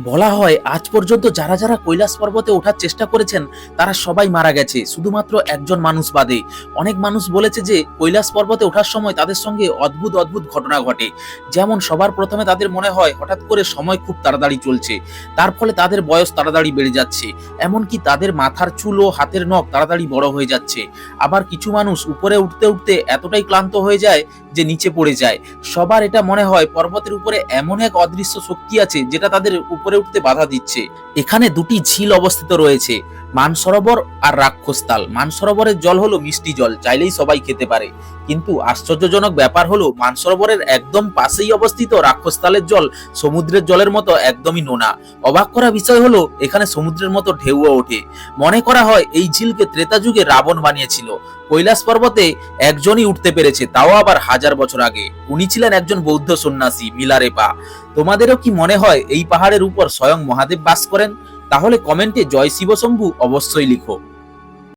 বলা হয় আজ পর্যন্ত যারা যারা কৈলাস পর্বতে ওঠার চেষ্টা করেছেন তারা সবাই মারা গেছে, শুধুমাত্র একজন মানুষ বাদে। অনেক মানুষ বলেছে যে কৈলাস পর্বতে ওঠার সময় তাদের সঙ্গে অদ্ভুত অদ্ভুত ঘটনা ঘটে। যেমন সবার প্রথমে তাদের মনে হয় হঠাৎ করে সময় খুব তাড়াতাড়ি চলছে, তার ফলে তাদের বয়স তাড়াতাড়ি বেড়ে যাচ্ছে, এমনকি তাদের মাথার চুল ও হাতের নখ তাড়াতাড়ি বড় হয়ে যাচ্ছে। আবার কিছু মানুষ উপরে উঠতে উঠতে এতটাই ক্লান্ত হয়ে যায় যে নিচে পড়ে যায়। সবার এটা মনে হয় পর্বতের উপরে এমন এক অদৃশ্য শক্তি আছে যেটা তাদের উপরে উঠতে বাধা দিচ্ছে। এখানে দুটি ঝিল অবস্থিত রয়েছে, মানসরোবর আর রাক্ষসতাল। মানসরোবরের জল হলো মিষ্টি জল, চাইলেই সবাই খেতে পারে। কিন্তু আশ্চর্যজনক ব্যাপার হলো মানসরোবরের একদম পাশেই অবস্থিত রাক্ষসতালের জল সমুদ্রের জলের মতো একদমই নোনা। অবাক করা বিষয় হলো এখানে সমুদ্রের মতো ঢেউও ওঠে। মনে করা হয় এই ঝিলকে ত্রেতা যুগে রাবণ বানিয়েছিল। কৈলাস পর্বতে একজনই উঠতে পেরেছে, তাও আবার 1000 বছর আগে। উনি ছিলেন একজন বৌদ্ধ সন্ন্যাসী, মিলারেপা। তোমাদেরও কি মনে হয় এই পাহাড়ের উপর স্বয়ং মহাদেব বাস করেন? তাহলে কমেন্টে জয় শিব শম্ভু অবশ্যই লিখো।